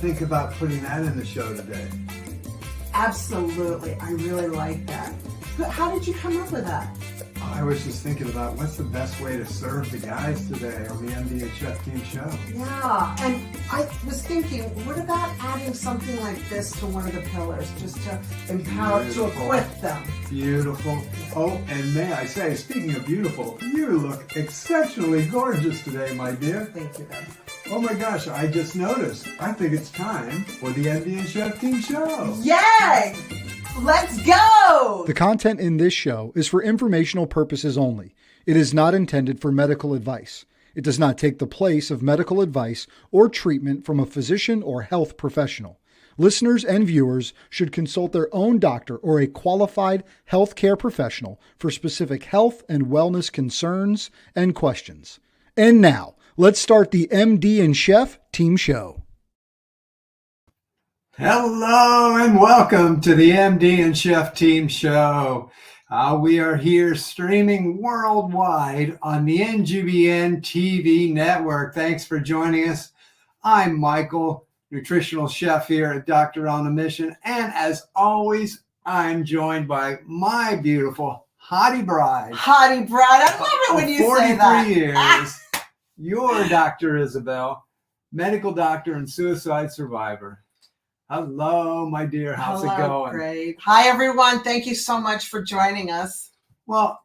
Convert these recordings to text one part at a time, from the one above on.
think about putting that in the show today? Absolutely. I really like that. How did you come up with that? I was just thinking about what's the best way to serve the guys today on the MD and Chef Team show. Yeah, and I was thinking, what about adding something like this to one of the pillars, just to empower, to equip them? Beautiful. Oh, and may I say, speaking of beautiful, you look exceptionally gorgeous today, my dear. Thank you, Ben. Oh my gosh, I just noticed. I think it's time for the MD and Chef Team show. Yay! Let's go! The content in this show is for informational purposes only. It is not intended for medical advice. It does not take the place of medical advice or treatment from a physician or health professional. Listeners and viewers should consult their own doctor or a qualified healthcare professional for specific health and wellness concerns and questions. And now, let's start the MD and Chef Team show. Hello and welcome to the MD and Chef Team show. We are here streaming worldwide on the NGBN TV network. Thanks for joining us. I'm Michael, nutritional chef here at Doctor on a Mission. And as always, I'm joined by my beautiful hottie bride. Hottie bride. I love it when you say that. 43 years. Your Dr. Isabel, medical doctor and suicide survivor. Hello, my dear. How's it going? Great. Hi, everyone. Thank you so much for joining us. Well,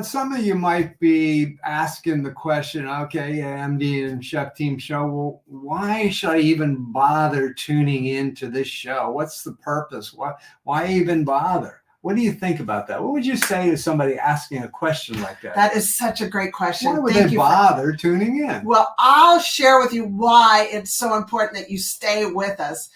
some of you might be asking the question, okay, MD and Chef Team show, well, why should I even bother tuning into this show? What's the purpose? Why even bother? What do you think about that? What would you say to somebody asking a question like that? That is such a great question. Why would they bother tuning in? Well, I'll share with you why it's so important that you stay with us.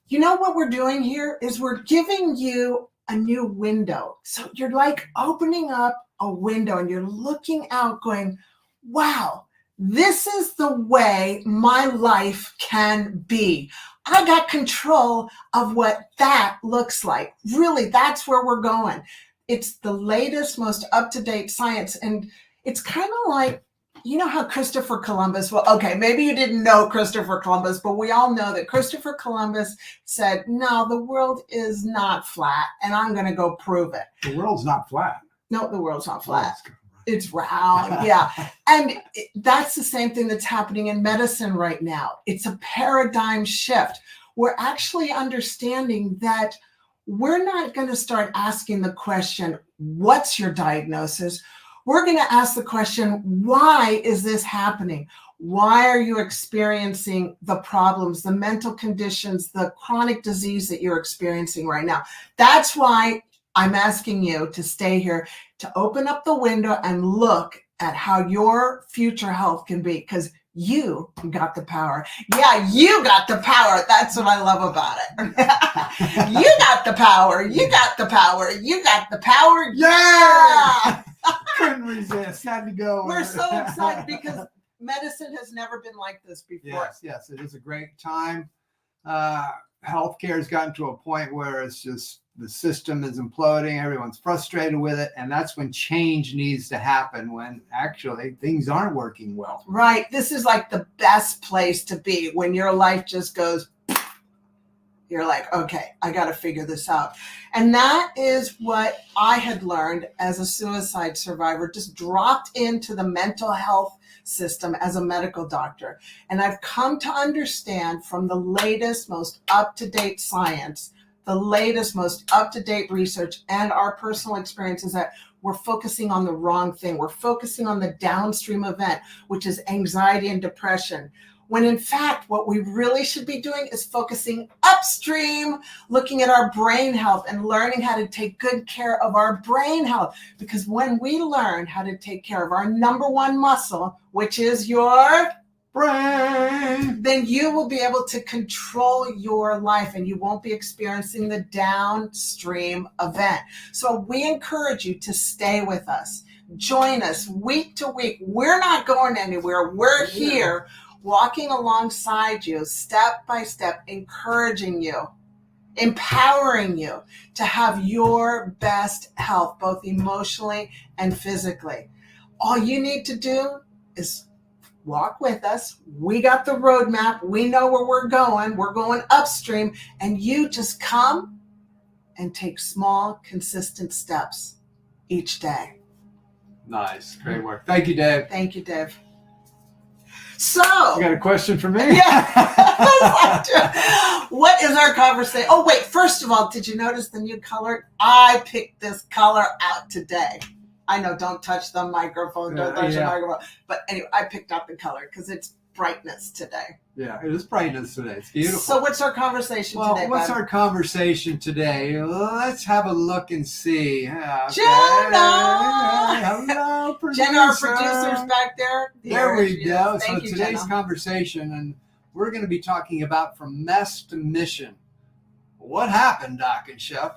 You know what we're doing here is we're giving you a new window. So you're like opening up a window and you're looking out going, wow, this is the way my life can be. I got control of what that looks like. Really, that's where we're going. It's the latest, most up-to-date science. And it's kind of like, you know how Christopher Columbus, well, okay, maybe you didn't know Christopher Columbus, but we all know that Christopher Columbus said, no, the world is not flat, and I'm going to go prove it. The world's not flat. No, the world's not flat. It's round, yeah. And that's the same thing that's happening in medicine right now. It's a paradigm shift. We're actually understanding that we're not going to start asking the question, what's your diagnosis? We're going to ask the question, why is this happening? Why are you experiencing the problems, the mental conditions, the chronic disease that you're experiencing right now? That's why I'm asking you to stay here, to open up the window and look at how your future health can be, because you got the power. Yeah, you got the power. That's what I love about it. You got the power. You got the power. You got the power. Yeah! Couldn't resist. Had to go. We're so excited because medicine has never been like this before. Yes, it is a great time. Healthcare has gotten to a point where it's just the system is imploding. Everyone's frustrated with it. And that's when change needs to happen, when actually things aren't working well. Right. This is like the best place to be when your life just goes, you're like, okay, I got to figure this out. And that is what I had learned as a suicide survivor, just dropped into the mental health system as a medical doctor. And I've come to understand from the latest, most up-to-date science, the latest, most up-to-date research, and our personal experiences that we're focusing on the wrong thing. We're focusing on the downstream event, which is anxiety and depression. When in fact, what we really should be doing is focusing upstream, looking at our brain health and learning how to take good care of our brain health. Because when we learn how to take care of our number one muscle, which is your brain, then you will be able to control your life and you won't be experiencing the downstream event. So we encourage you to stay with us. Join us week to week. We're not going anywhere. We're here walking alongside you, step by step, encouraging you, empowering you to have your best health, both emotionally and physically. All you need to do is walk with us. We got the roadmap. We know where we're going. We're going upstream. And you just come and take small, consistent steps each day. Nice. Great work. Thank you, Dave. Thank you, Dave. So, You got a question for me? yeah. What is our conversation? Oh, wait. First of all, did you notice the new color? I picked this color out today. I know, don't touch the microphone, don't touch the microphone. But anyway, I picked out the color because it's brightness today. Yeah, it is brightness today. It's beautiful. So what's our conversation today, what's bud? our conversation today? Let's have a look and see. Okay. Jenna! Hello, producer. Jenna, our producer's back there. There we go. Thank So you, today's Jenna. conversation, and we're going to be talking about from mess to mission. What happened, Doc and Chef?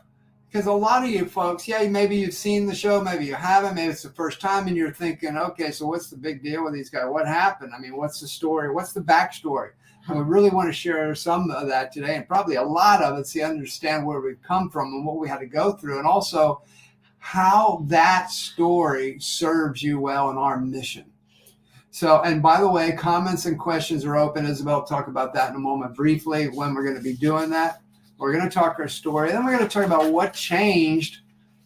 Because a lot of you folks, maybe you've seen the show, maybe you haven't, maybe it's the first time, and you're thinking, okay, so what's the big deal with these guys? What happened? I mean, what's the story? What's the backstory? And we really want to share some of that today, and probably a lot of it, so you understand where we've come from and what we had to go through, and also how that story serves you well in our mission. So, and by the way, comments and questions are open. Isabel will talk about that in a moment briefly when we're going to be doing that. We're going to talk our story. Then we're going to talk about what changed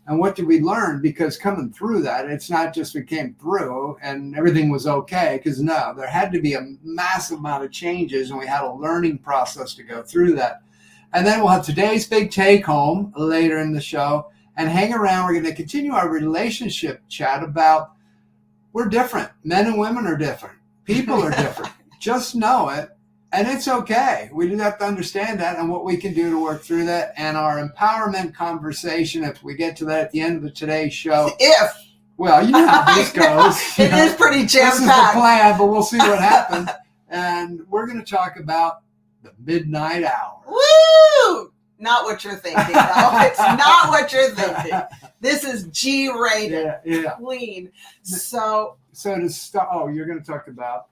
and what did we learn, because coming through that, it's not just we came through and everything was okay, because no, there had to be a massive amount of changes and we had a learning process to go through that. And then we'll have today's big take home later in the show, and hang around. We're going to continue our relationship chat about we're different. Men and women are different. People are different. Just know it. And it's okay. We do have to understand that and what we can do to work through that. And our empowerment conversation, if we get to that at the end of today's show. Well, you know how this goes. It is pretty jam-packed. This is the plan, but we'll see what happens. And we're going to talk about the midnight hour. Woo! Not what you're thinking. No, it's not what you're thinking. This is G-rated. Yeah. Clean. So to start, you're going to talk about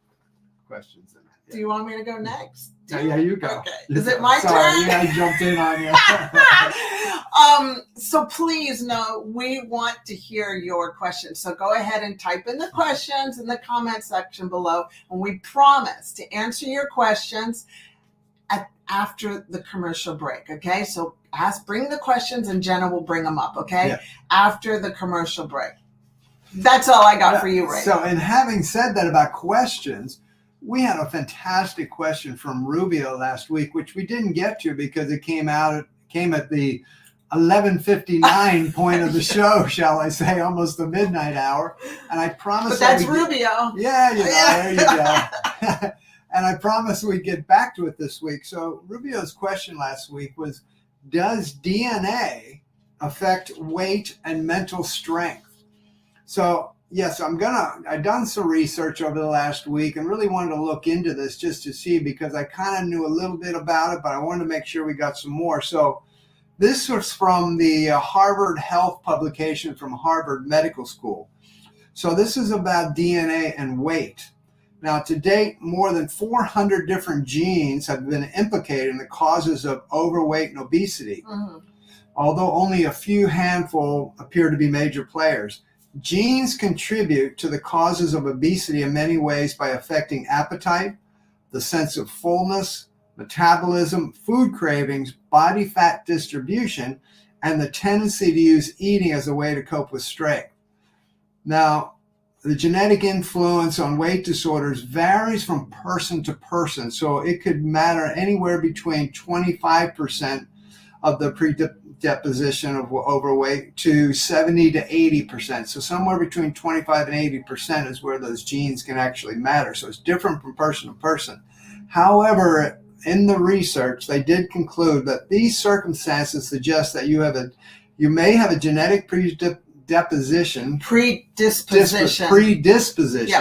questions. Do you want me to go next? Yeah, you go. Okay. Is it my turn? Yeah, I jumped in on you. So please know we want to hear your questions. So go ahead and type in the questions in the comment section below. And we promise to answer your questions after the commercial break. Okay. So bring the questions and Jenna will bring them up. Okay. Yeah. After the commercial break. That's all I got for you, Ray. So, and having said that about questions, we had a fantastic question from Rubio last week, which we didn't get to because it came at the 11:59 point of the show, shall I say, almost the midnight hour. And I promised. But that's Rubio. There you go. And I promised we'd get back to it this week. So Rubio's question last week was, does DNA affect weight and mental strength? So yes, I've done some research over the last week and really wanted to look into this just to see, because I kind of knew a little bit about it, but I wanted to make sure we got some more. So this was from the Harvard Health publication from Harvard Medical School. So this is about DNA and weight. Now, to date, more than 400 different genes have been implicated in the causes of overweight and obesity, although only a few handful appear to be major players. Genes contribute to the causes of obesity in many ways by affecting appetite, the sense of fullness, metabolism, food cravings, body fat distribution, and the tendency to use eating as a way to cope with strength. Now, the genetic influence on weight disorders varies from person to person, so it could matter anywhere between 25% of the predisposition of overweight to 70 to 80%. So somewhere between 25 and 80% is where those genes can actually matter. So it's different from person to person. However, in the research, they did conclude that these circumstances suggest that you may have a genetic predisposition. Yeah,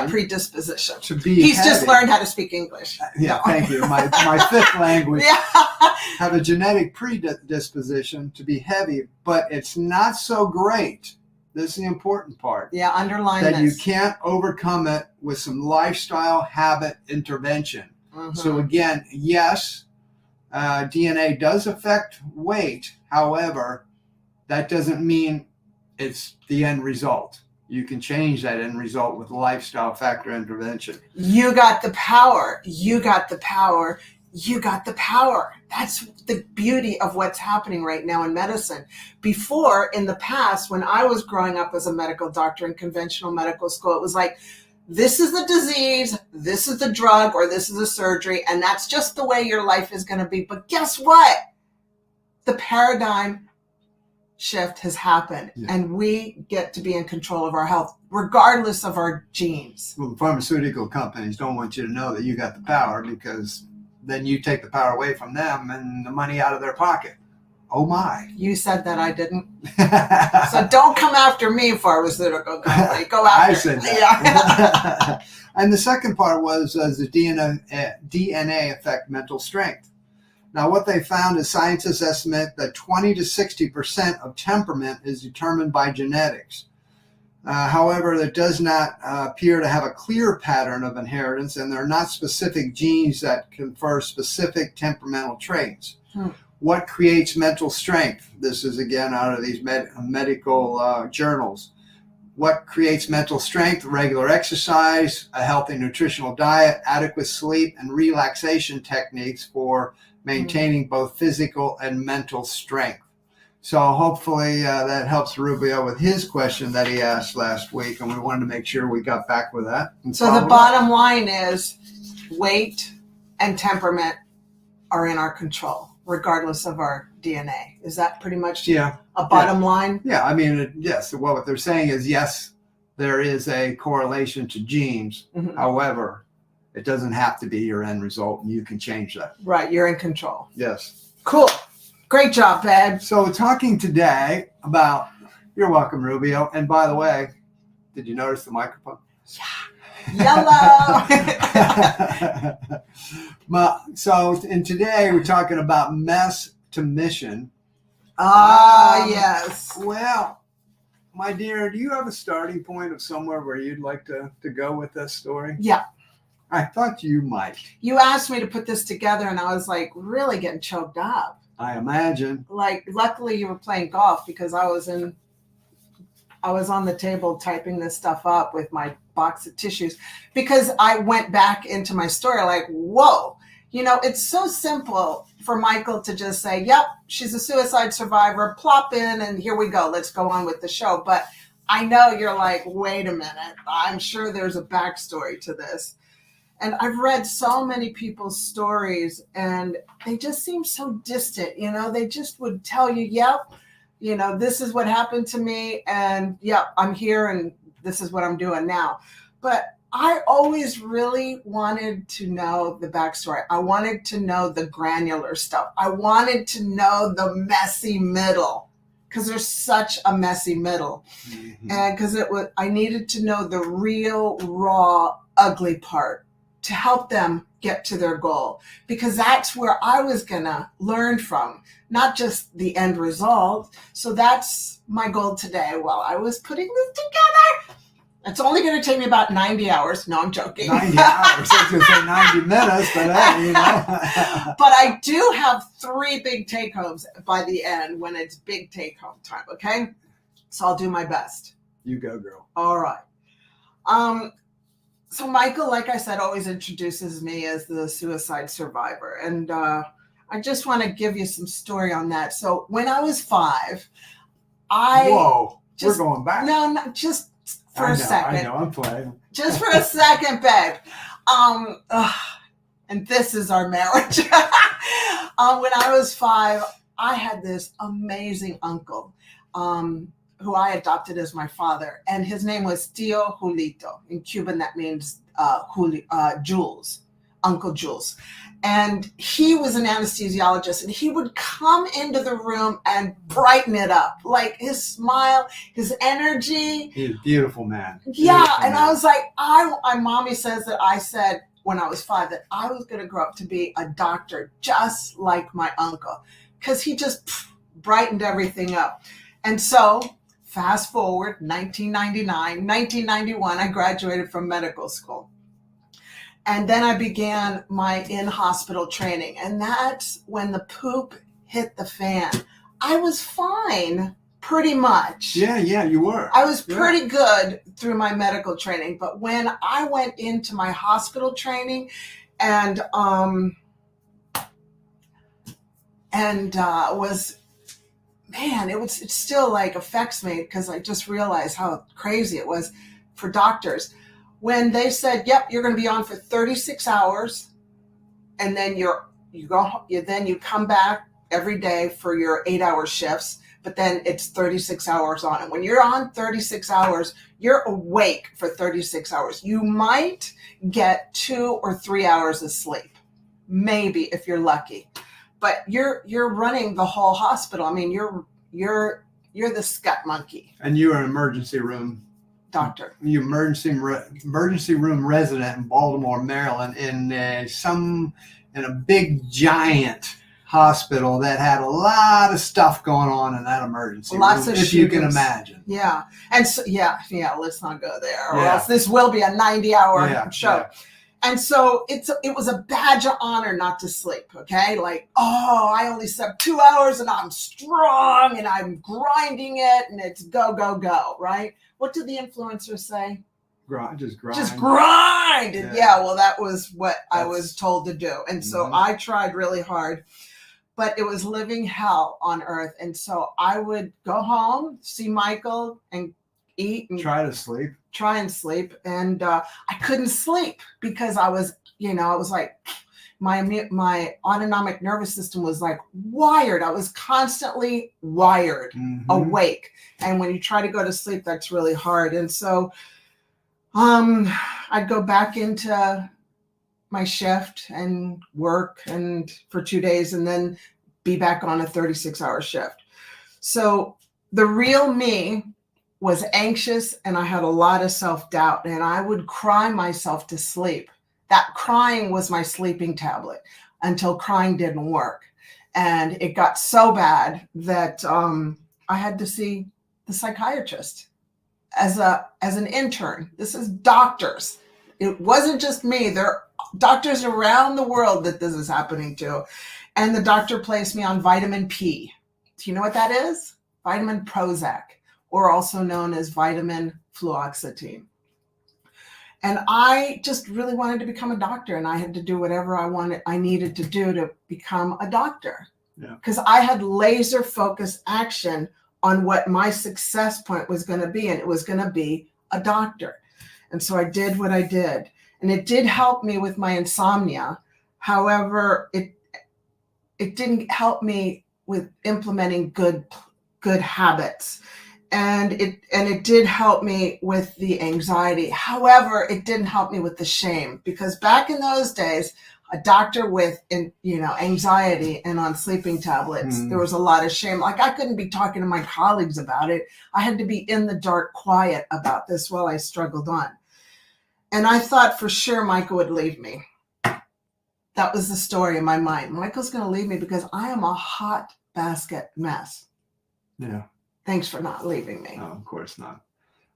predisposition. To be He's heavy. just learned how to speak English. Yeah, thank you. My fifth language. Yeah. Have a genetic predisposition to be heavy, but it's not so great. This is the important part. Yeah, underline that this. you can't overcome it with some lifestyle habit intervention. So again, yes, DNA does affect weight. However, that doesn't mean it's the end result. you can change that end result with lifestyle factor intervention. You got the power. You got the power. You got the power. That's the beauty of what's happening right now in medicine. Before, in the past, when I was growing up as a medical doctor in conventional medical school, it was like, this is the disease, this is the drug, or this is the surgery, and that's just the way your life is going to be. But guess what? The paradigm shift has happened, and we get to be in control of our health, regardless of our genes. Well, the pharmaceutical companies don't want you to know that you got the power, because then you take the power away from them and the money out of their pocket. Oh my. You said that, I didn't. So don't come after me, pharmaceutical company. Go after I said that. Yeah. And the second part was, does the DNA affect mental strength? Now, what they found is scientists estimate that 20 to 60% of temperament is determined by genetics. However, that does not appear to have a clear pattern of inheritance, and there are not specific genes that confer specific temperamental traits. What creates mental strength? This is again out of these medical journals. What creates mental strength? Regular exercise, a healthy nutritional diet, adequate sleep, and relaxation techniques for maintaining both physical and mental strength. So hopefully that helps Rubio with his question that he asked last week, and we wanted to make sure we got back with that. So the bottom line is weight and temperament are in our control, regardless of our DNA. Is that pretty much a bottom line? Yeah, I mean, yes. What they're saying is, yes, there is a correlation to genes. However, it doesn't have to be your end result, and you can change that. Right, you're in control. Yes. Cool. Great job, babe. So talking today about, you're welcome, Rubio. And by the way, did you notice the microphone? Yeah. Yellow. And today we're talking about mess to mission. Yes. Well, my dear, do you have a starting point of somewhere where you'd like to go with this story? Yeah. I thought you might. You asked me to put this together, and I was like really getting choked up. I imagine. Like, luckily you were playing golf, because I was on the table typing this stuff up with my box of tissues, because I went back into my story like, whoa, it's so simple for Michael to just say, yep, she's a suicide survivor, plop in, and here we go. Let's go on with the show. But I know you're like, wait a minute. I'm sure there's a backstory to this. And I've read so many people's stories, and they just seem so distant. They just would tell you, yep, this is what happened to me, and yep, I'm here, and this is what I'm doing now. But I always really wanted to know the backstory. I wanted to know the granular stuff. I wanted to know the messy middle, because there's such a messy middle. And because I needed to know the real, raw, ugly part to help them get to their goal, because that's where I was gonna learn from, not just the end result. So that's my goal today while I was putting this together. It's only going to take me about 90 hours. No, I'm joking. 90 hours. I was going to say 90 minutes, but But I do have 3 big take-homes by the end when it's big take-home time, okay? So I'll do my best. You go, girl. All right. So Michael, like I said, always introduces me as the suicide survivor. And I just want to give you some story on that. So when I was 5, Whoa, we're going back. No, not just for a second. I know, I'm playing. Just for a second, babe. And this is our marriage. When I was 5, I had this amazing uncle who I adopted as my father. And his name was Tío Julito. In Cuban, that means Jules, Uncle Jules. And he was an anesthesiologist, and he would come into the room and brighten it up. Like his smile, his energy. He's a beautiful man. Yeah. And I was like, my mommy says that I said when I was 5 that I was going to grow up to be a doctor just like my uncle, because he just brightened everything up. And so fast forward, 1991, I graduated from medical school. And then I began my in-hospital training. And that's when the poop hit the fan. I was fine pretty much. Yeah, you were. I was pretty good through my medical training, but when I went into my hospital training and it still like affects me because I just realized how crazy it was for doctors when they said, "Yep, you're going to be on for 36 hours, and then you come back every day for your 8-hour shifts." But then it's 36 hours on. And when you're on 36 hours, you're awake for 36 hours. You might get 2 or 3 hours of sleep, maybe if you're lucky. But you're running the whole hospital. I mean, you're the scut monkey. And you were an emergency room doctor. You emergency room resident in Baltimore, Maryland, in a big giant hospital that had a lot of stuff going on in that emergency room, Lots of if shootings. you can imagine. Yeah. And so, let's not go there, or else this will be a 90-hour show. Yeah. And so it was a badge of honor not to sleep, okay? Like, I only slept 2 hours and I'm strong and I'm grinding it and it's go, go, go, right? What did the influencers say? Just grind. Just grind. And well, that was what I was told to do. And so I tried really hard, but it was living hell on earth. And so I would go home, see Michael, and eat and try and sleep. And I couldn't sleep because I was like, my autonomic nervous system was like wired. I was constantly wired, awake. And when you try to go to sleep, that's really hard. And so I'd go back into my shift and work and for 2 days and then be back on a 36-hour shift. So the real me was anxious and I had a lot of self-doubt and I would cry myself to sleep. That crying was my sleeping tablet until crying didn't work. And it got so bad that I had to see the psychiatrist as an intern. This is doctors. It wasn't just me. There are doctors around the world that this is happening to. And the doctor placed me on vitamin P. Do you know what that is? Vitamin Prozac, or also known as vitamin fluoxetine. And I just really wanted to become a doctor, and I had to do whatever I needed to do to become a doctor. Because I had laser focused action on what my success point was going to be, and it was going to be a doctor. And so I did what I did, and it did help me with my insomnia. However, it didn't help me with implementing good habits. And it did help me with the anxiety. However, it didn't help me with the shame, because back in those days, a doctor with anxiety and on sleeping tablets, there was a lot of shame. Like, I couldn't be talking to my colleagues about it. I had to be in the dark, quiet about this while I struggled on. And I thought for sure Michael would leave me. That was the story in my mind. Michael's going to leave me because I am a hot basket mess. Yeah. Thanks for not leaving me. No, of course not.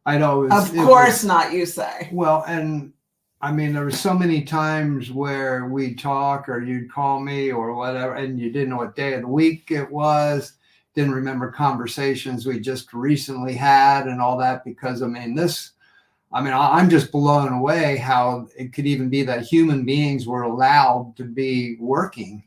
Not, you say. Well, and I mean, there were so many times where we'd talk or you'd call me or whatever, and you didn't know what day of the week it was, didn't remember conversations we just recently had and all that, because I'm just blown away how it could even be that human beings were allowed to be working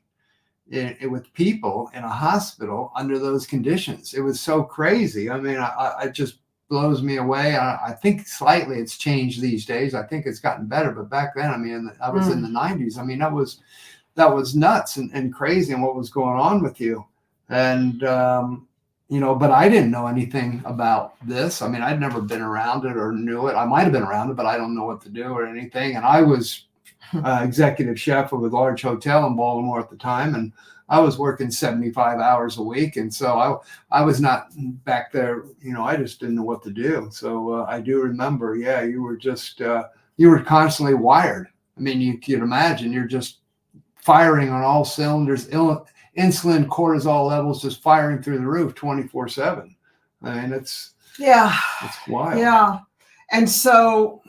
with people in a hospital under those conditions. It was so crazy. I mean, it just blows me away. I think slightly it's changed these days. I think it's gotten better, but back then, I mean, I was in the 90s. I mean, that was nuts and crazy, and what was going on with you. And, but I didn't know anything about this. I mean, I'd never been around it or knew it. I might've been around it, but I don't know what to do or anything. And I was executive chef of a large hotel in Baltimore at the time, and I was working 75 hours a week, and so I was not back there. I just didn't know what to do. So I do remember, you were just you were constantly wired. I mean, you can imagine you're just firing on all cylinders. Insulin, cortisol levels just firing through the roof 24/7. I mean, it's wild. Yeah, and so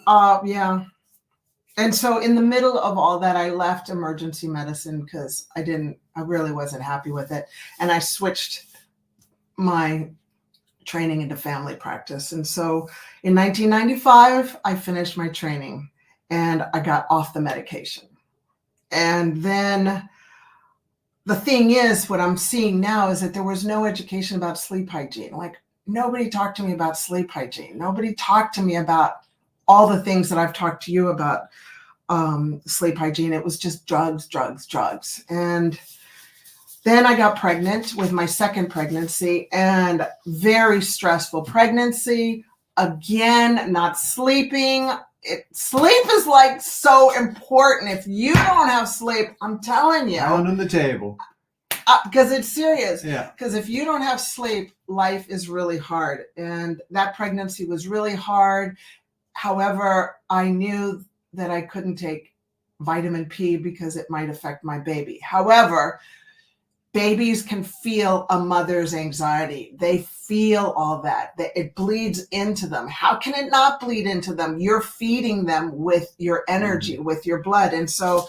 And so in the middle of all that, I left emergency medicine because I really wasn't happy with it. And I switched my training into family practice. And so in 1995, I finished my training and I got off the medication. And then the thing is, what I'm seeing now is that there was no education about sleep hygiene. Like, nobody talked to me about sleep hygiene. Nobody talked to me about all the things that I've talked to you about sleep hygiene. It was just drugs, drugs, drugs. And then I got pregnant with my second pregnancy, and very stressful pregnancy. Again, not sleeping. Sleep is like so important. If you don't have sleep, I'm telling you. Down on the table. Because it's serious. Yeah. Because if you don't have sleep, life is really hard. And that pregnancy was really hard. However, I knew that I couldn't take vitamin P because it might affect my baby. However, babies can feel a mother's anxiety. They feel all that. It bleeds into them. How can it not bleed into them? You're feeding them with your energy, with your blood. And so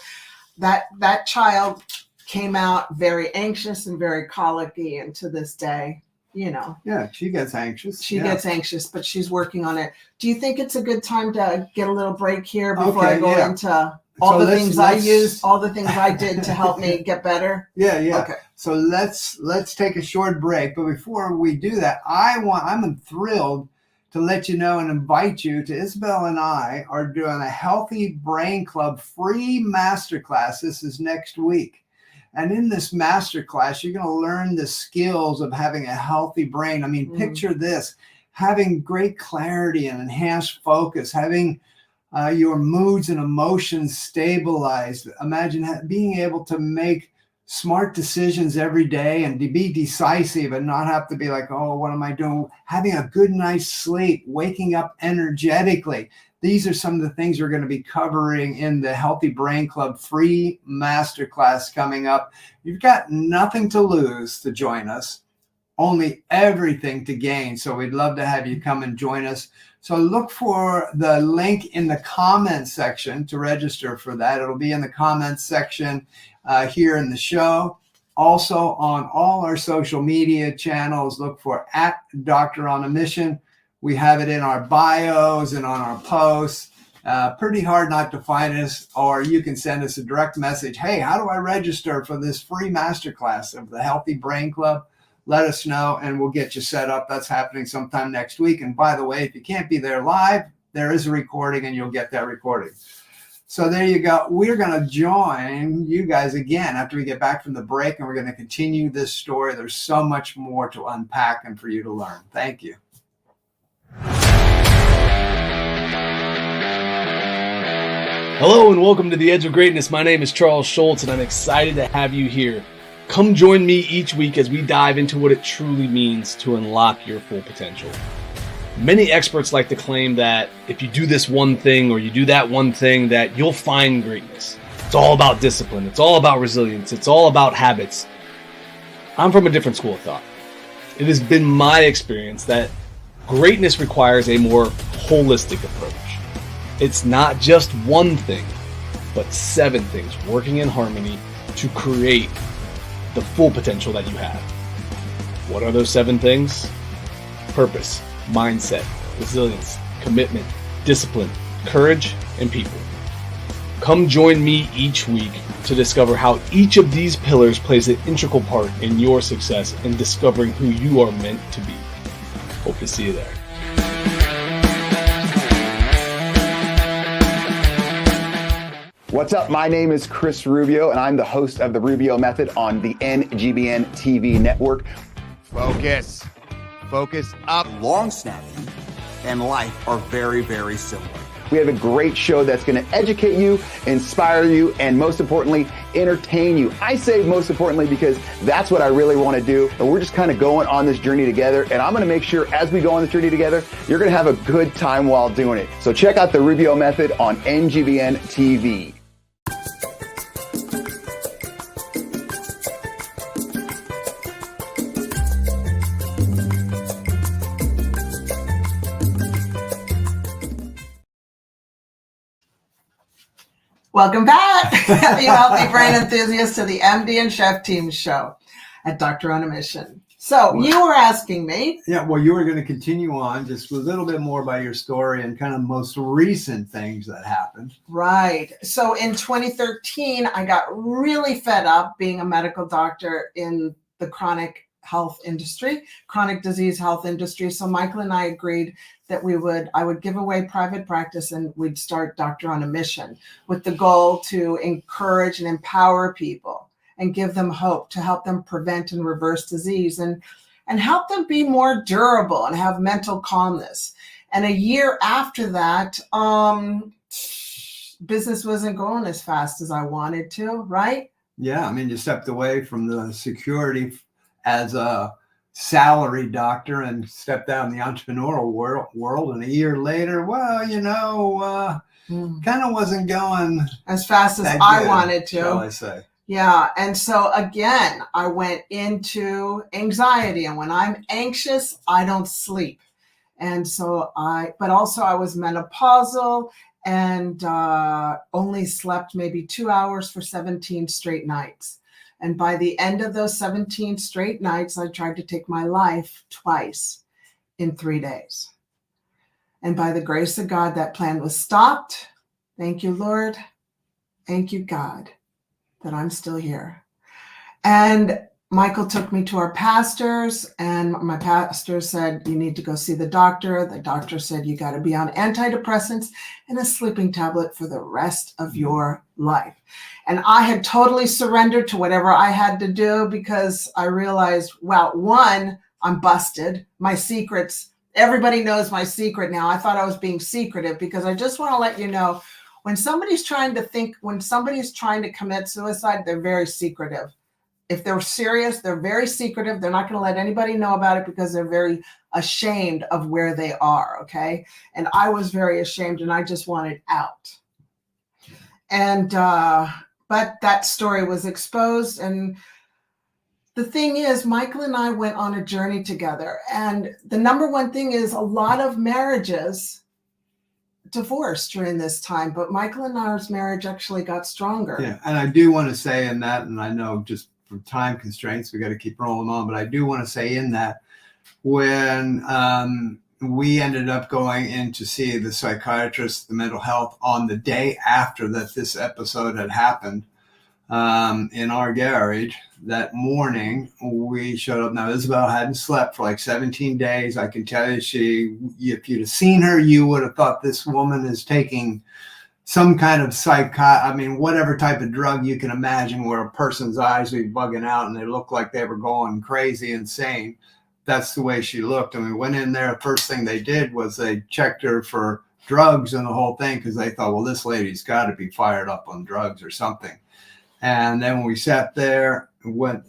that child came out very anxious and very colicky. And to this day, Yeah, she gets anxious. She gets anxious, but she's working on it. Do you think it's a good time to get a little break here before I go into all the things I used, all the things I did to help me get better? Yeah. Okay. So let's take a short break. But before we do that, I'm thrilled to let you know and invite you to Isabel and I are doing a Healthy Brain Club free masterclass. This is next week. And in this masterclass, you're going to learn the skills of having a healthy brain. I mean, picture this, having great clarity and enhanced focus, having your moods and emotions stabilized. Imagine being able to make smart decisions every day and to be decisive and not have to be like, oh, what am I doing? Having a good night's sleep, waking up energetically. These are some of the things we're going to be covering in the Healthy Brain Club free masterclass coming up. You've got nothing to lose to join us, only everything to gain. So we'd love to have you come and join us. So look for the link in the comments section to register for that. It'll be in the comments section here in the show. Also on all our social media channels, look for @DoctorOnAMission. We have it in our bios and on our posts. Pretty hard not to find us, or you can send us a direct message. Hey, how do I register for this free masterclass of the Healthy Brain Club? Let us know and we'll get you set up. That's happening sometime next week. And by the way, if you can't be there live, there is a recording and you'll get that recording. So there you go. We're going to join you guys again after we get back from the break, and we're going to continue this story. There's so much more to unpack and for you to learn. Thank you. Hello and welcome to The Edge of Greatness. My name is Charles Schultz and I'm excited to have you here. Come join me each week as we dive into what it truly means to unlock your full potential. Many experts like to claim that if you do this one thing or you do that one thing, that you'll find greatness. It's all about discipline. It's all about resilience. It's all about habits. I'm from a different school of thought. It has been my experience that greatness requires a more holistic approach. It's not just one thing, but 7 things working in harmony to create the full potential that you have. What are those 7 things? Purpose, mindset, resilience, commitment, discipline, courage, and people. Come join me each week to discover how each of these pillars plays an integral part in your success and discovering who you are meant to be. Hope to see you there. What's up? My name is Chris Rubio, and I'm the host of The Rubio Method on the NGBN TV network. Focus. Focus up. Long snapping and life are very, very similar. We have a great show that's going to educate you, inspire you, and most importantly, entertain you. I say most importantly because that's what I really want to do. And we're just kind of going on this journey together. And I'm going to make sure as we go on this journey together, you're going to have a good time while doing it. So check out The Rubio Method on NGBN TV. Welcome back, you healthy brain enthusiasts, to the MD and Chef Team show at Doctor on a Mission. So you were asking me. Yeah, well, you were going to continue on just a little bit more about your story and kind of most recent things that happened. Right. So in 2013, I got really fed up being a medical doctor in the chronic disease health industry. So Michael and I agreed that I would give away private practice and we'd start Doctor on a Mission with the goal to encourage and empower people and give them hope, to help them prevent and reverse disease and help them be more durable and have mental calmness. And a year after that, business wasn't going as fast as I wanted to, right? Yeah, I mean, you stepped away from the security as a salary doctor and stepped down the entrepreneurial world. And a year later, well, kind of wasn't going as fast as I wanted to, shall I say. Yeah. And so again, I went into anxiety, and when I'm anxious, I don't sleep. And so but also I was menopausal and only slept maybe 2 hours for 17 straight nights. And by the end of those 17 straight nights, I tried to take my life twice in 3 days. And by the grace of God, that plan was stopped. Thank you, Lord. Thank you, God, that I'm still here. And Michael took me to our pastors, and my pastor said, you need to go see the doctor. The doctor said, you got to be on antidepressants and a sleeping tablet for the rest of your life. And I had totally surrendered to whatever I had to do because I realized, well, one, I'm busted. My secrets, everybody knows my secret now. I thought I was being secretive because I just want to let you know, when somebody's trying to commit suicide, they're very secretive. If they're serious, they're very secretive. They're not going to let anybody know about it because they're very ashamed of where they are, okay? And I was very ashamed, and I just wanted out. And but that story was exposed. And the thing is, Michael and I went on a journey together. And the number one thing is a lot of marriages divorced during this time, but Michael and ours marriage actually got stronger. Yeah, and I do want to say in that, and I know just for time constraints, we got to keep rolling on, but I do want to say in that when we ended up going in to see the psychiatrist, the mental health, on the day after that this episode had happened in our garage, that morning we showed up. Now, Isabel hadn't slept for like 17 days. I can tell you, if you'd have seen her, you would have thought this woman is taking some kind of whatever type of drug you can imagine, where a person's eyes would be bugging out and they look like they were going crazy, insane. That's the way she looked. And we went in there. The first thing they did was they checked her for drugs and the whole thing, because they thought, well, this lady's got to be fired up on drugs or something. And then we sat there,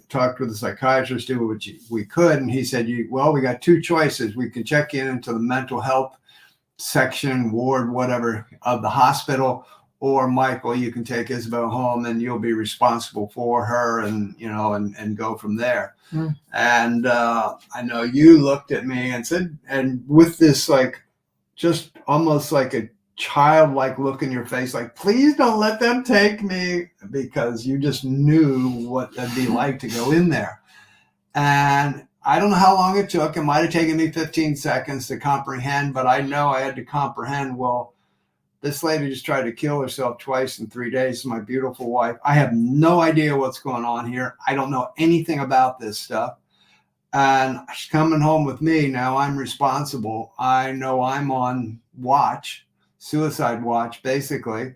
talked with the psychiatrist, did what we could. And he said, we got two choices. We could check you into the mental health section, ward, whatever, of the hospital, or Michael, you can take Isabel home and you'll be responsible for her and go from there. And I know you looked at me and said, and with this, like, just almost like a childlike look in your face, like, please don't let them take me, because you just knew what that'd be like to go in there. And I don't know how long it took. It might have taken me 15 seconds to comprehend, but I know I had to comprehend, well, this lady just tried to kill herself twice in 3 days. My beautiful wife. I have no idea what's going on here. I don't know anything about this stuff. And she's coming home with me. Now I'm responsible. I know I'm on watch, suicide watch, basically.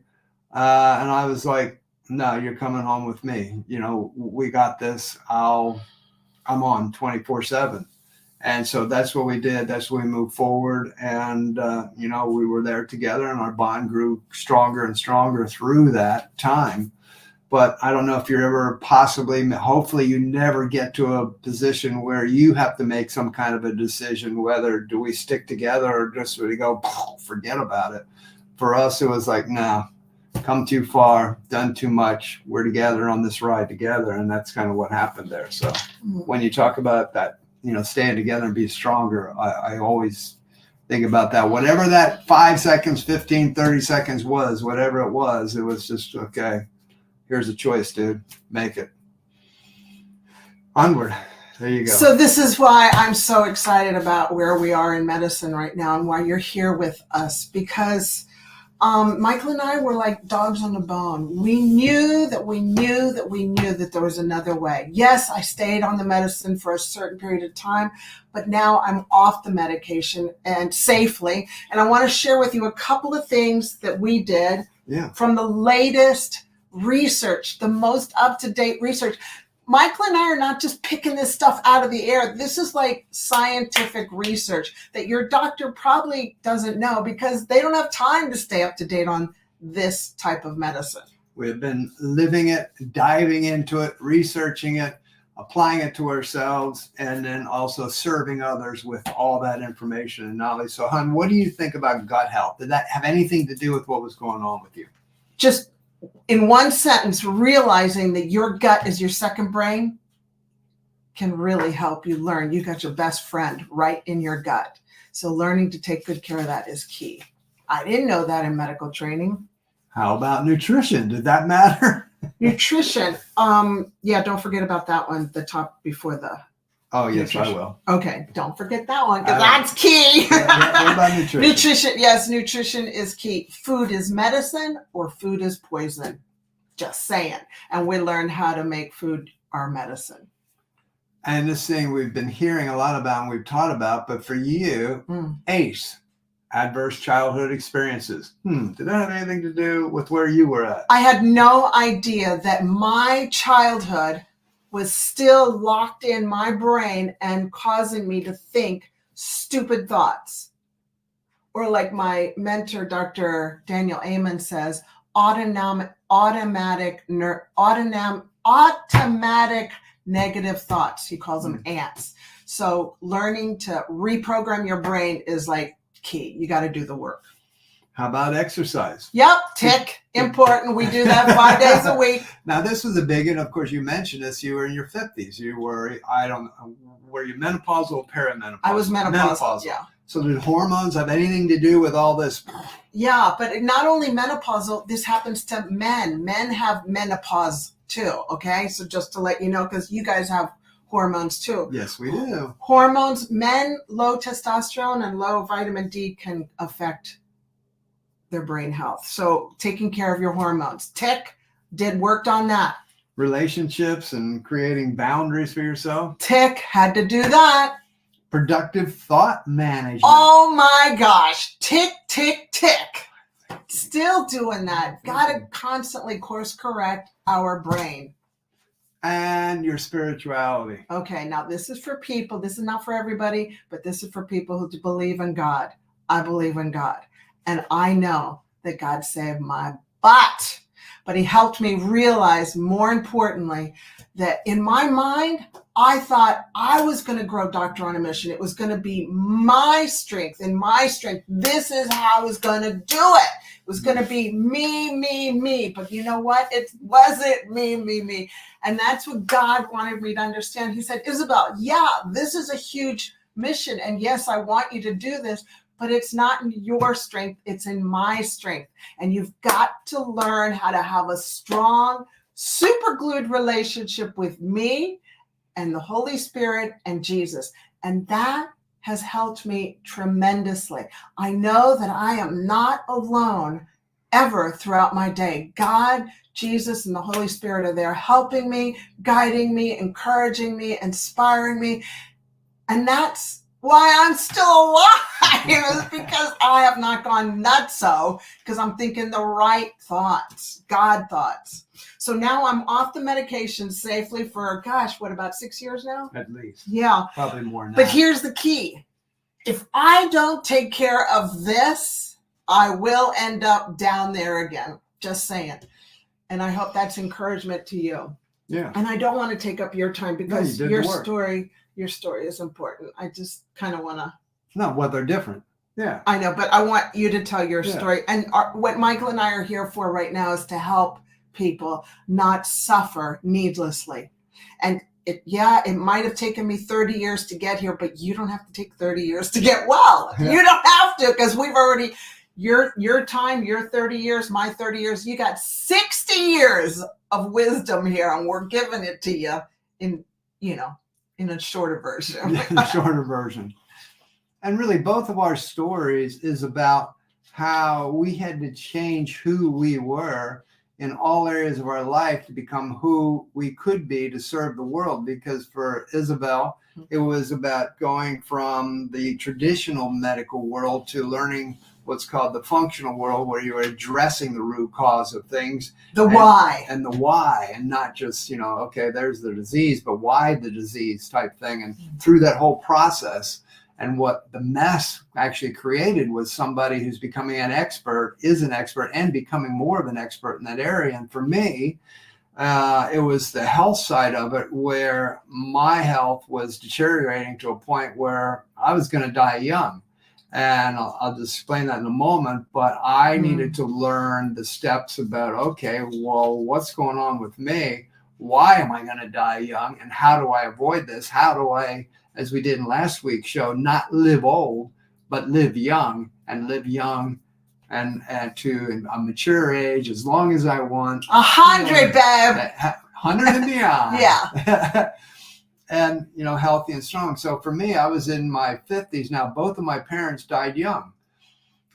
And I was like, no, you're coming home with me. We got this. I'm on 24/7. And so that's what we did. That's what we moved forward. And, we were there together, and our bond grew stronger and stronger through that time. But I don't know if you're ever hopefully you never get to a position where you have to make some kind of a decision, whether do we stick together or just really go, forget about it. For us, it was like, no, come too far, done too much. We're together on this ride together. And that's kind of what happened there. So when you talk about that, staying together and be stronger, I always think about that. Whatever that 5 seconds, 15, 30 seconds was, whatever it was just, okay, here's a choice, dude. Make it. Onward. There you go. So this is why I'm so excited about where we are in medicine right now and why you're here with us, because Michael and I were like dogs on a bone. We knew that there was another way. Yes, I stayed on the medicine for a certain period of time, but now I'm off the medication and safely. And I want to share with you a couple of things that we did from the latest research, the most up-to-date research. Michael and I are not just picking this stuff out of the air. This is like scientific research that your doctor probably doesn't know because they don't have time to stay up to date on this type of medicine. We've been living it, diving into it, researching it, applying it to ourselves, and then also serving others with all that information and knowledge. So, hon, what do you think about gut health? Did that have anything to do with what was going on with you? Just in one sentence, realizing that your gut is your second brain can really help you learn. You got your best friend right in your gut. So learning to take good care of that is key. I didn't know that in medical training. How about nutrition? Did that matter? Nutrition. Don't forget about that one, the top before the Oh, yes, nutrition. I will. Okay, don't forget that one because that's key. What about nutrition? Nutrition, yes, nutrition is key. Food is medicine or food is poison. Just saying. And we learn how to make food our medicine. And this thing we've been hearing a lot about and we've taught about, but for you, ACE, adverse childhood experiences. Did that have anything to do with where you were at? I had no idea that my childhood was still locked in my brain and causing me to think stupid thoughts. Or like my mentor, Dr. Daniel Amen says, automatic negative thoughts. He calls them ants. So learning to reprogram your brain is like key. You got to do the work. How about exercise? Yep, tick, important. We do that 5 days a week. Now, this was a big, and of course, you mentioned this. You were in your 50s. You were, I don't know, were you menopausal or perimenopausal? I was menopausal. Yeah. So did hormones have anything to do with all this? Yeah, but not only menopausal, this happens to men. Men have menopause too, okay? So just to let you know, because you guys have hormones too. Yes, we do. Hormones, men, low testosterone and low vitamin D can affect their brain health. So taking care of your hormones. Tick, worked on that. Relationships and creating boundaries for yourself. Tick, had to do that. Productive thought management. Oh my gosh. Tick, tick, tick. Still doing that. Got to constantly course correct our brain. And your spirituality. Okay, now this is for people. This is not for everybody, but this is for people who believe in God. I believe in God. And I know that God saved my butt. But he helped me realize, more importantly, that in my mind, I thought I was going to grow Doctor on a Mission. It was going to be my strength and my strength. This is how I was going to do it. It was going to be me, me, me. But you know what? It wasn't me, me, me. And that's what God wanted me to understand. He said, Isabel, yeah, this is a huge mission. And yes, I want you to do this. But it's not in your strength, it's in my strength. And you've got to learn how to have a strong, super glued relationship with me and the Holy Spirit and Jesus. And that has helped me tremendously. I know that I am not alone ever throughout my day. God, Jesus, and the Holy Spirit are there helping me, guiding me, encouraging me, inspiring me. And that's why I'm still alive, is because I have not gone nutso, because I'm thinking the right thoughts, God thoughts. So now I'm off the medication safely for, about 6 years now? At least. Yeah. Probably more now. But here's the key. If I don't take care of this, I will end up down there again. Just saying. And I hope that's encouragement to you. Yeah. And I don't want to take up your time because your story is important. I just kind of want to. No, well, they're different. Yeah. I know, but I want you to tell your story. And what Michael and I are here for right now is to help people not suffer needlessly. And it might have taken me 30 years to get here, but you don't have to take 30 years to get well. Yeah. You don't have to, because we've already, your time, your 30 years, my 30 years, you got 60 years of wisdom here, and we're giving it to you in in a shorter version. The shorter version. And really, both of our stories is about how we had to change who we were in all areas of our life to become who we could be to serve the world. Because for Isabel, it was about going from the traditional medical world to learning what's called the functional world, where you're addressing the root cause of things. Why. And the why, and not just, okay, there's the disease, but why the disease type thing. And through that whole process, and what the mess actually created was somebody who's becoming an expert, is an expert, and becoming more of an expert in that area. And for me, it was the health side of it, where my health was deteriorating to a point where I was going to die young. And I'll just explain that in a moment. But I needed to learn the steps about, okay, well, what's going on with me? Why am I going to die young? And how do I avoid this? How do I, as we did in last week's show, not live old, but live young, and to a mature age, as long as I want. 100, babe. 100 and beyond. Yeah. And, healthy and strong. So for me, I was in my 50s. Now, both of my parents died young,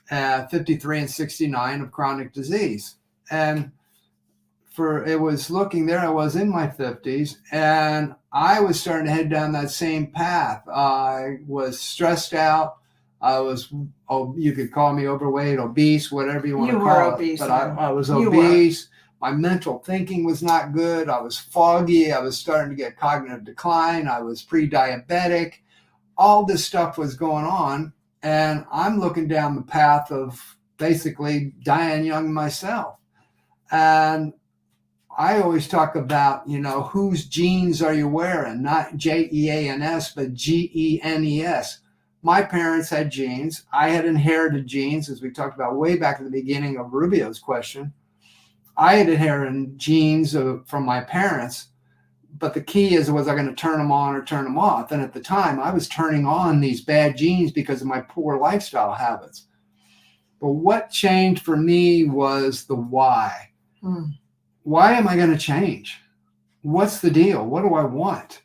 53 and 69 of chronic disease. And it was looking there, I was in my 50s, and I was starting to head down that same path. I was stressed out. I was, you could call me overweight, obese, whatever you want to call it. Obese, but I was obese. My mental thinking was not good. I was foggy. I was starting to get cognitive decline. I was pre-diabetic. All this stuff was going on. And I'm looking down the path of basically dying young myself. And I always talk about, whose genes are you wearing? Not Jeans, but Genes. My parents had genes. I had inherited genes, as we talked about way back at the beginning of Rubio's question. I had inherited genes from my parents, but the key is, was I going to turn them on or turn them off? And at the time, I was turning on these bad genes because of my poor lifestyle habits. But what changed for me was the why. Why am I going to change? What's the deal? What do I want?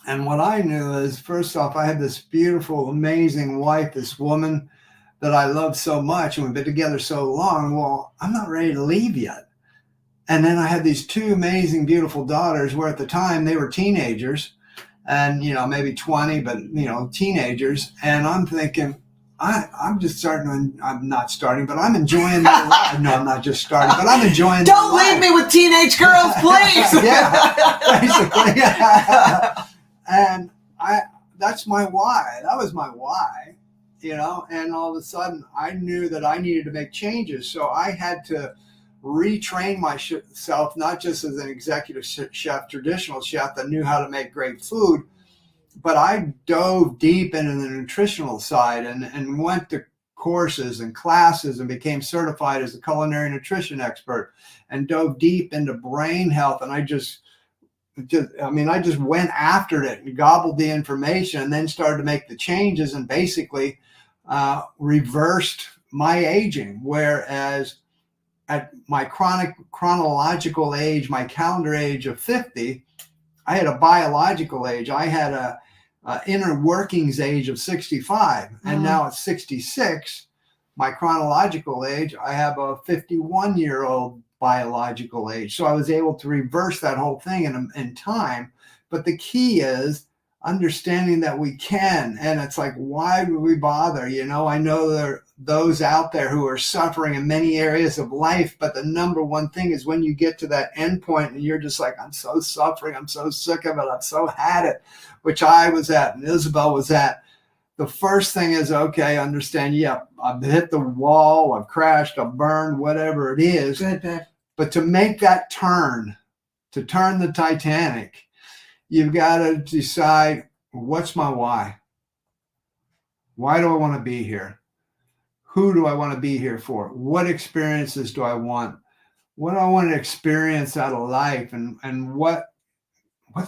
And what I knew is, first off, I had this beautiful, amazing wife, this woman that I love so much, and we've been together so long. Well, I'm not ready to leave yet. And then I had these two amazing, beautiful daughters, where at the time they were teenagers, and, maybe 20, but, teenagers. And I'm thinking, I'm not starting, but I'm enjoying my life. No, I'm not just starting, but I'm enjoying Don't leave me with teenage girls, please. Yeah, basically. And that's my why. That was my why. And all of a sudden I knew that I needed to make changes. So I had to retrain myself, not just as an executive chef, traditional chef that knew how to make great food, but I dove deep into the nutritional side and went to courses and classes and became certified as a culinary nutrition expert, and dove deep into brain health. And I just went after it and gobbled the information, and then started to make the changes, and basically reversed my aging. Whereas at my chronological age, my calendar age of 50, I had a biological age. I had a inner workings age of 65. And now at 66, my chronological age, I have a 51-year-old biological age. So I was able to reverse that whole thing in time. But the key is understanding that we can. And it's like, why would we bother? I know there are those out there who are suffering in many areas of life, but the number one thing is when you get to that end point and you're just like, I'm so suffering, I'm so sick of it, I've so had it, which I was at and Isabel was at. The first thing is, okay, understand, I've hit the wall, I've crashed, I've burned, whatever it is. Good. But to make that turn, to turn the Titanic, you've got to decide, what's my why? Why do I want to be here? Who do I want to be here for? What experiences do I want? What do I want to experience out of life? And what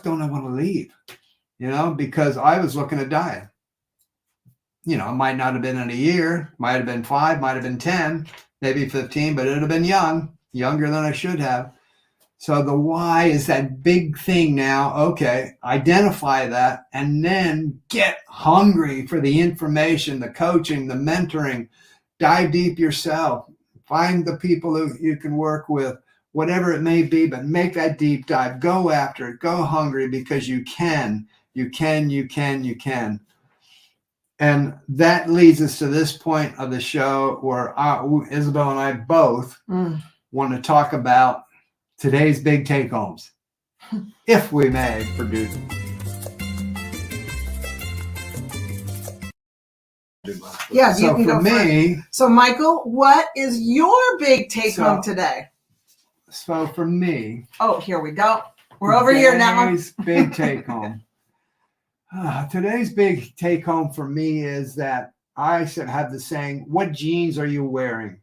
don't I want to leave? Because I was looking to die. It might not have been in a year, might have been 5, might have been 10, maybe 15, but it would have been younger than I should have. So the why is that big thing now. Okay, identify that and then get hungry for the information, the coaching, the mentoring. Dive deep yourself. Find the people who you can work with, whatever it may be, but make that deep dive. Go after it. Go hungry because you can. You can, you can, you can. And that leads us to this point of the show where Isabel and I both want to talk about today's big take-homes, if we may produce them. Yeah, so you can for go me, first. So Michael, what is your big take-home today? So for me, oh, here we go. We're over here now. Today's big take-home. Today's big take-home for me is that I should have the saying, what genes are you wearing?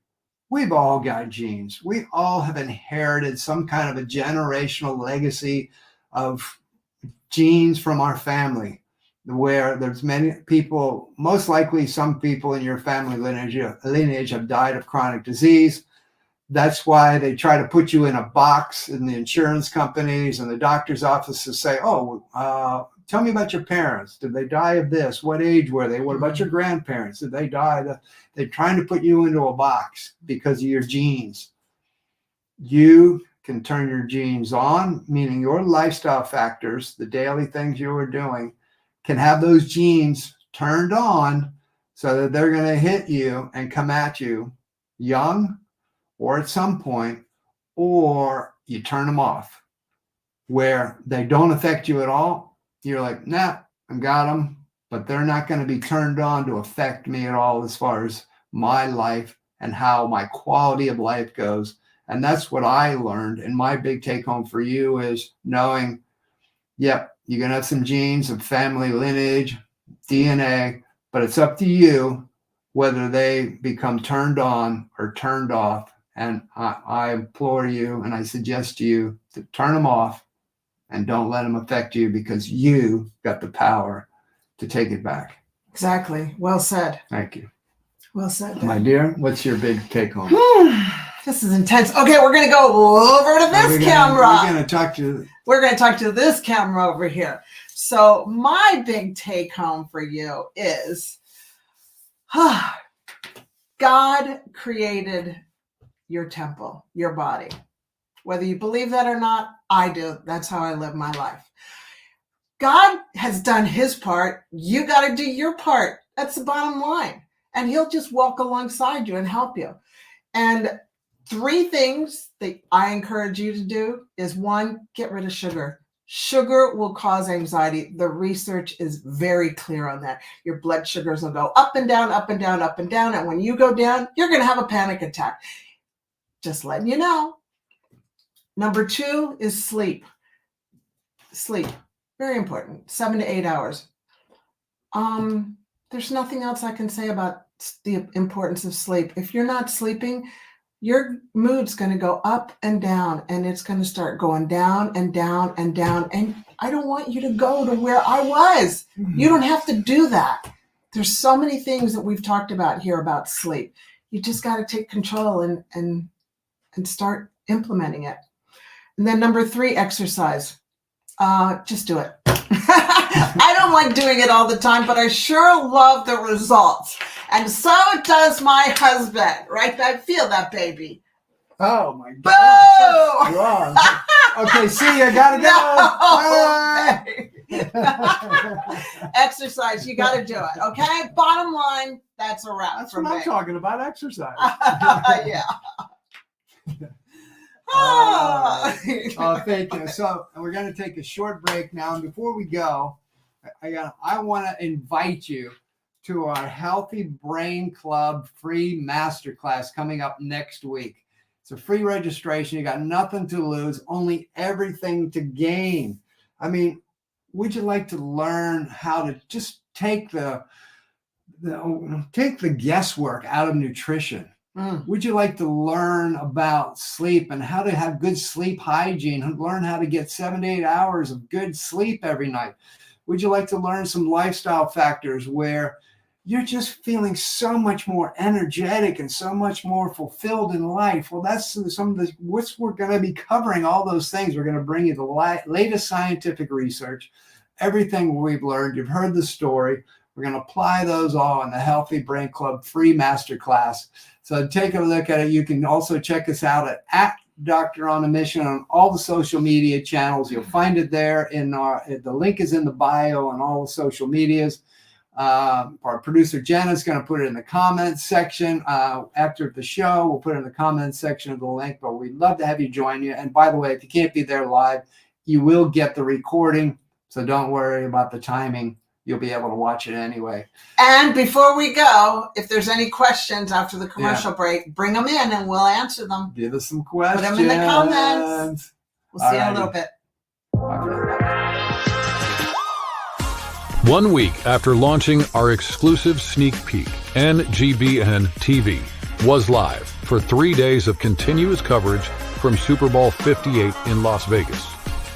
We've all got genes. We all have inherited some kind of a generational legacy of genes from our family, where there's many people, most likely some people in your family lineage have died of chronic disease. That's why they try to put you in a box in the insurance companies and the doctor's offices say, tell me about your parents. Did they die of this? What age were they? What about your grandparents? Did they die? They're trying to put you into a box because of your genes. You can turn your genes on, meaning your lifestyle factors, the daily things you are doing, can have those genes turned on so that they're going to hit you and come at you young or at some point, or you turn them off where they don't affect you at all. You're like, nah, I got them, but they're not going to be turned on to affect me at all as far as my life and how my quality of life goes. And that's what I learned. And my big take home for you is knowing, yep, you're going to have some genes of family lineage, DNA, but it's up to you whether they become turned on or turned off. And I implore you and I suggest to you to turn them off and don't let them affect you because you got the power to take it back. Exactly. Well said. Thank you. Well said. My dear, what's your big take home? This is intense. Okay, we're going to go over to this camera. We're going to talk to this camera over here. So my big take home for you is God created your temple, your body. Whether you believe that or not, I do. That's how I live my life. God has done his part. You got to do your part. That's the bottom line. And he'll just walk alongside you and help you. And 3 things that I encourage you to do is 1, get rid of sugar. Sugar will cause anxiety. The research is very clear on that. Your blood sugars will go up and down, up and down, up and down. And when you go down, you're going to have a panic attack. Just letting you know. Number 2 is sleep. Sleep, very important, 7 to 8 hours. There's nothing else I can say about the importance of sleep. If you're not sleeping, your mood's going to go up and down, and it's going to start going down and down and down. And I don't want you to go to where I was. You don't have to do that. There's so many things that we've talked about here about sleep. You just got to take control and start implementing it. And then number 3, exercise. Just do it. I don't like doing it all the time, but I sure love the results. And so does my husband, right? I feel that, baby. Oh, my God. Boo! Wrong. Okay, see, I got to go. Exercise, you got to do it, okay? Bottom line, that's a wrap. That's what I'm talking about, exercise. Yeah. Thank you. So we're going to take a short break now. And before we go, I want to invite you to our Healthy Brain Club free masterclass coming up next week. It's a free registration. You got nothing to lose, only everything to gain. I mean, would you like to learn how to just take the guesswork out of nutrition? Would you like to learn about sleep and how to have good sleep hygiene and learn how to get 7 to 8 hours of good sleep every night? Would you like to learn some lifestyle factors where you're just feeling so much more energetic and so much more fulfilled in life. Well, that's some of the, which we're going to be covering all those things. We're going to bring you the latest scientific research, everything we've learned. You've heard the story. We're going to apply those all in the Healthy Brain Club free masterclass. So take a look at it. You can also check us out at Doctor on a Mission on all the social media channels. You'll find it there the link is in the bio on all the social medias. Our producer Jenna is going to put it in the comments section after the show. We'll put it in the comments section of the link, but we'd love to have you join you. And by the way, if you can't be there live, you will get the recording. So don't worry about the timing. You'll be able to watch it anyway. And before we go, if there's any questions after the commercial break, bring them in and we'll answer them. Give us some questions. Put them in the comments. We'll see you in a little bit. Bye for now. 1 week after launching our exclusive sneak peek, NGBN TV was live for 3 days of continuous coverage from Super Bowl 58 in Las Vegas.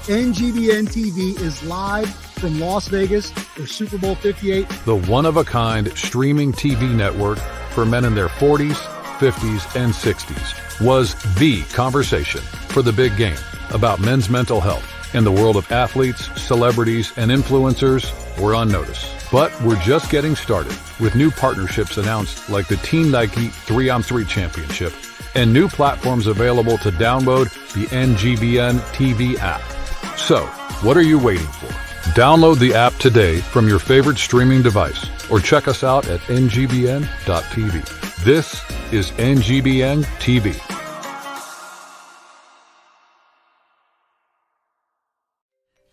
NGBN TV is live from Las Vegas for Super Bowl 58. The one-of-a-kind streaming TV network for men in their 40s, 50s, and 60s was the conversation for the big game about men's mental health. In the world of athletes, celebrities, and influencers, we're on notice. But we're just getting started with new partnerships announced like the Team Nike 3-on-3 Championship and new platforms available to download the NGBN TV app. So, what are you waiting for? Download the app today from your favorite streaming device or check us out at ngbn.tv. This is NGBN TV.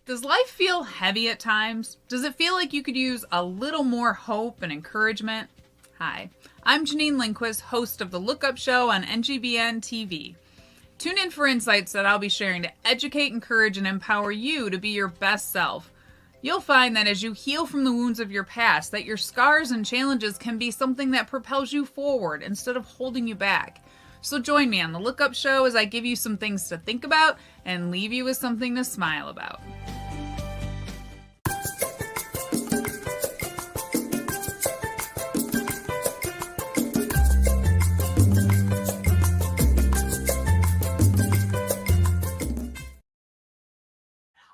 Does life feel heavy at times? Does it feel like you could use a little more hope and encouragement? Hi, I'm Janine Lindquist, host of The Look Up Show on NGBN TV. Tune in for insights that I'll be sharing to educate, encourage, and empower you to be your best self. You'll find that as you heal from the wounds of your past, that your scars and challenges can be something that propels you forward instead of holding you back. So join me on The Look Up Show as I give you some things to think about and leave you with something to smile about.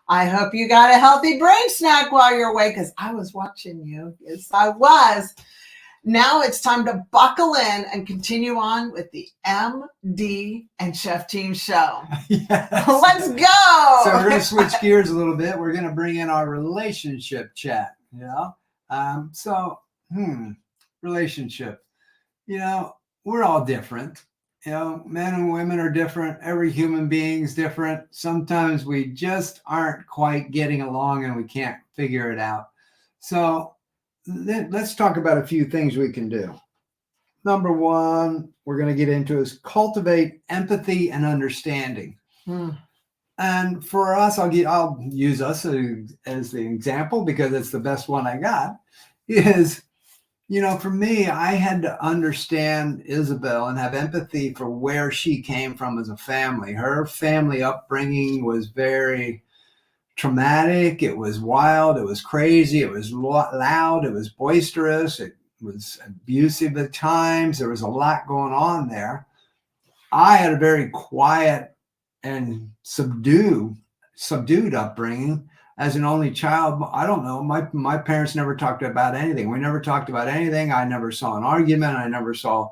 I hope you got a healthy brain snack while you're away, because I was watching you. Yes, I was. Now it's time to buckle in and continue on with the MD and Chef Team show. Yes. Let's go. So we're going to switch gears a little bit. We're going to bring in our relationship chat. Relationship. We're all different. Men and women are different. Every human being is different. Sometimes we just aren't quite getting along and we can't figure it out. So let's talk about a few things we can do. Number one, we're going to get into is cultivate empathy and understanding. And for us, I'll use us as the example because it's the best one I got, is for me, I had to understand Isabel and have empathy for where she came from as a family. Her family upbringing was very traumatic. It was wild. It was crazy. It was loud. It was boisterous. It was abusive at times. There was a lot going on there. I had a very quiet and subdued upbringing. As an only child, I don't know. My parents never talked about anything. We never talked about anything. I never saw an argument. I never saw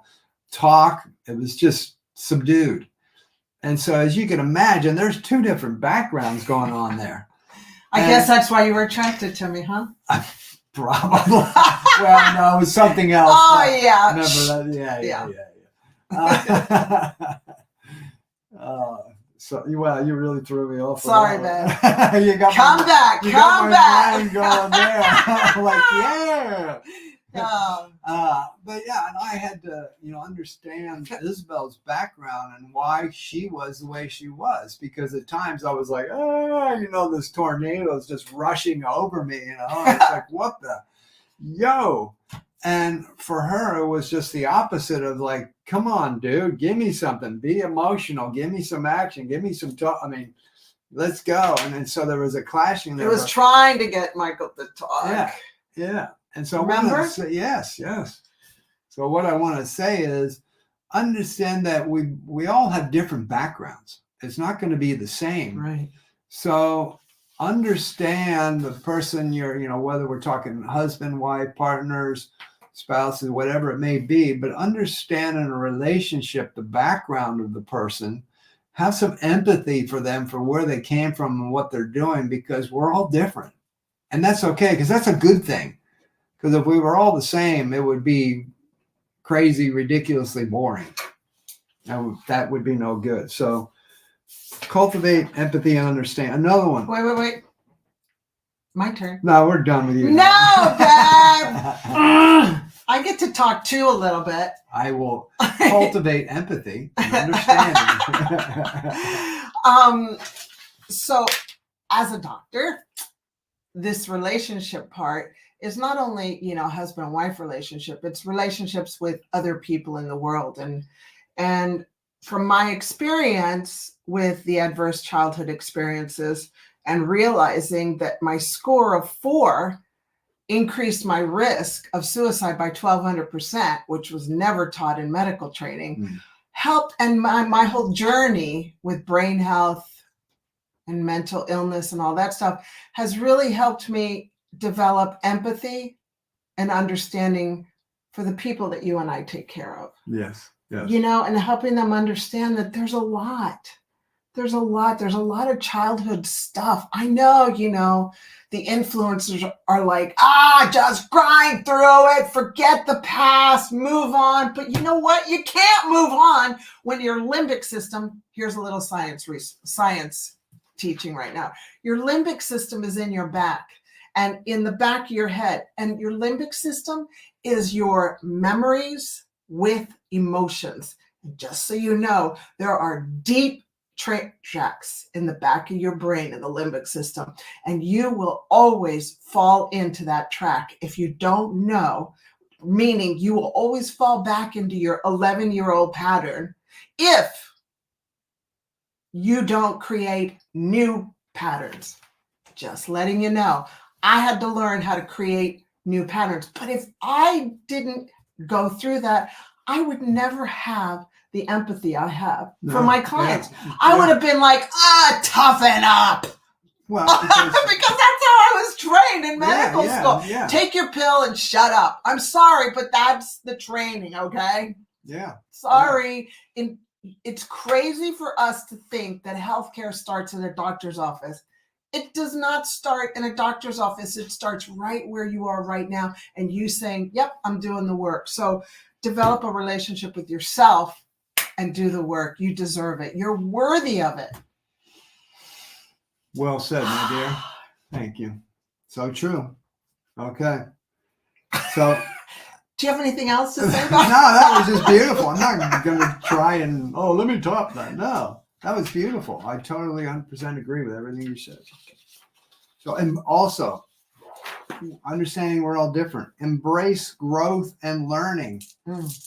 talk. It was just subdued. And so as you can imagine, there's two different backgrounds going on there. I guess that's why you were attracted to me, huh? Probably. Well, no, it was something else. Oh, yeah. Remember that? Yeah. So, well, you really threw me off. Sorry, man. You got come back. Mind going there. I'm like, yeah. But yeah, and I had to, understand Isabel's background and why she was the way she was, because at times I was like, this tornado is just rushing over me, and it's like, what the, and for her, it was just the opposite of like, come on, dude, give me something, be emotional, give me some action, give me some talk. I mean, let's go. And then so there was a clashing there. It was trying to get Michael to talk. Yeah. And so Remember? Yes. So what I want to say is understand that we all have different backgrounds. It's not going to be the same. Right. So understand the person whether we're talking husband, wife, partners, spouses, whatever it may be, but understand in a relationship the background of the person. Have some empathy for them, for where they came from and what they're doing, because we're all different. And that's okay, because that's a good thing. Because if we were all the same, it would be crazy, ridiculously boring. That would be no good. So cultivate empathy and understand. Another one. Wait. My turn. No, we're done with you. No, Dad. I get to talk too a little bit. I will cultivate empathy and understanding. So as a doctor, this relationship part is not only, husband and wife relationship, it's relationships with other people in the world. And from my experience with the adverse childhood experiences and realizing that my score of 4 increased my risk of suicide by 1,200%, which was never taught in medical training, helped. And my whole journey with brain health and mental illness and all that stuff has really helped me develop empathy and understanding for the people that you and I take care of. Yes. And helping them understand that there's a lot of childhood stuff. I know, the influencers are like, just grind through it, forget the past, move on. But you know what? You can't move on when your limbic system, here's a little science teaching right now. Your limbic system is in your back and in the back of your head. And your limbic system is your memories with emotions. And just so you know, there are deep tracks in the back of your brain in the limbic system, and you will always fall into that track if you don't know, meaning you will always fall back into your 11-year-old pattern if you don't create new patterns. Just letting you know, I had to learn how to create new patterns, but if I didn't go through that, I would never have the empathy I have for my clients. Yeah. I would have been like, toughen up. Well, because that's how I was trained in medical school. Yeah. Take your pill and shut up. I'm sorry, but that's the training, okay? Yeah. Sorry. And it's crazy for us to think that healthcare starts in a doctor's office. It does not start in a doctor's office. It starts right where you are right now, and you saying, yep, I'm doing the work. So develop a relationship with yourself and do the work. You deserve it. You're worthy of it. Well said, my dear. Thank you. So true. Okay. So do you have anything else to say no, about that was just beautiful. I'm not going to try and, let me top that. No, that was beautiful. I totally 100% agree with everything you said. So, and also, understanding we're all different. Embrace growth and learning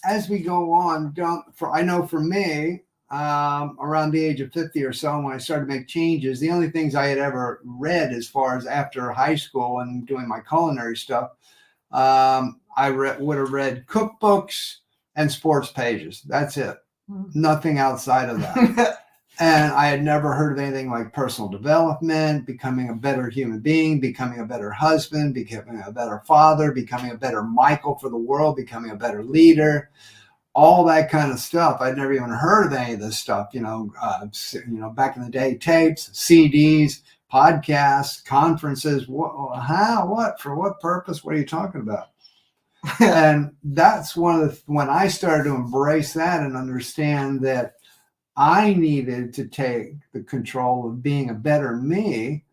as we go on. I know for me, around the age of 50 or so, when I started to make changes, the only things I had ever read as far as after high school and doing my culinary stuff, I would have read cookbooks and sports pages. That's it. Nothing outside of that. And I had never heard of anything like personal development, becoming a better human being, becoming a better husband, becoming a better father, becoming a better Michael for the world, becoming a better leader, all that kind of stuff. I'd never even heard of any of this stuff, back in the day, tapes, CDs, podcasts, conferences. What, for what purpose? What are you talking about? And that's when I started to embrace that and understand that I needed to take the control of being a better me,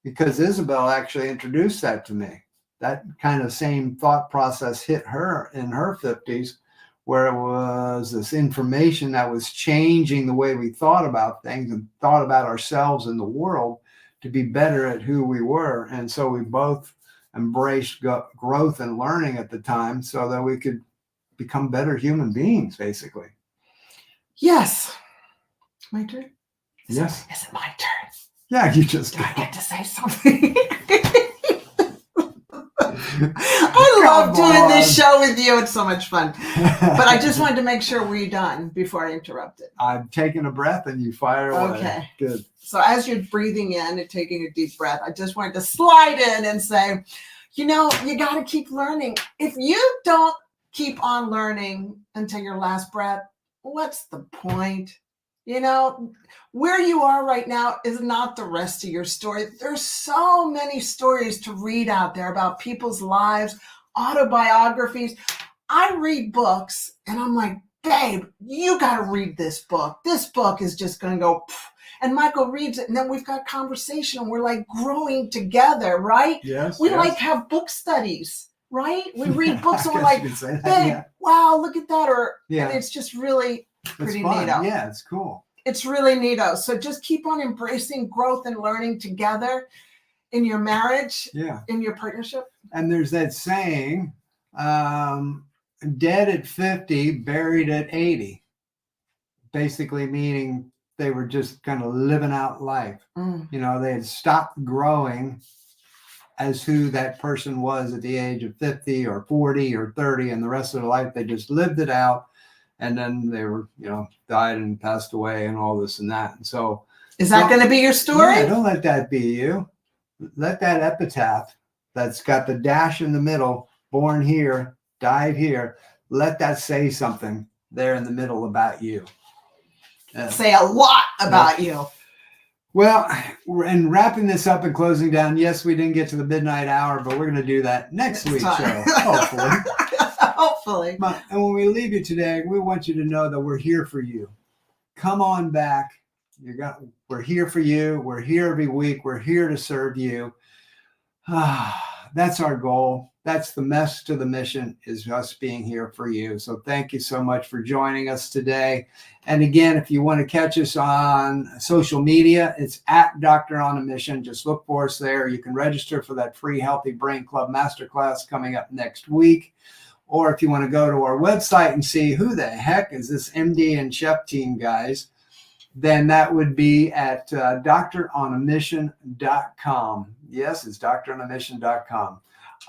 because Isabel actually introduced that to me. That kind of same thought process hit her in her 50s, where it was this information that was changing the way we thought about things and thought about ourselves and the world to be better at who we were. And so we both embraced growth and learning at the time so that we could become better human beings, basically. Yes. My turn? Yes. Is it my turn? Yeah, you just Do I get to say something? I love Come doing on. this show with you. It's so much fun. But I just wanted to make sure we're done before I interrupted. I'm taking a breath and you fire away. Okay. Good. So as you're breathing in and taking a deep breath, I just wanted to slide in and say, you got to keep learning. If you don't keep on learning until your last breath, what's the point? Where you are right now is not the rest of your story. There's so many stories to read out there about people's lives, autobiographies. I read books and I'm like, babe, you got to read this book. This book is just going to go. And Michael reads it, and then we've got conversation, and we're like growing together, right? Yes. We yes. like have book studies, right? We read books and we're I like, guess you could say that, babe, yeah. wow, look at that. Yeah. And it's just really It's pretty fun. neato. Yeah, it's cool. It's really neato. So just keep on embracing growth and learning together in your marriage, in your partnership. And there's that saying, dead at 50, buried at 80. Basically meaning they were just kind of living out life. They had stopped growing as who that person was at the age of 50 or 40 or 30, and the rest of their life they just lived it out, and then they were died and passed away and all this and that. And so is that going to be your story? Yeah, don't let that be you. Let that epitaph that's got the dash in the middle, born here, died here, let that say something there in the middle about you. Say a lot about you. Well, and wrapping this up and closing down, yes, we didn't get to the midnight hour, but we're going to do that next week's show, hopefully. Hopefully. And when we leave you today, we want you to know that we're here for you. Come on back. We're here for you. We're here every week. We're here to serve you. That's our goal. That's the mess to the mission, is us being here for you. So thank you so much for joining us today. And again, if you want to catch us on social media, it's at Dr. on a Mission. Just look for us there. You can register for that free Healthy Brain Club Masterclass coming up next week. Or if you want to go to our website and see who the heck is this MD and Chef Team guys, then that would be at dronamission.com. Yes, it's dronamission.com.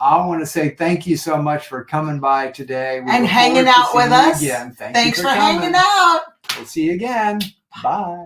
I want to say thank you so much for coming by today. And hanging out with us. Again. Thanks for hanging out. We'll see you again. Bye.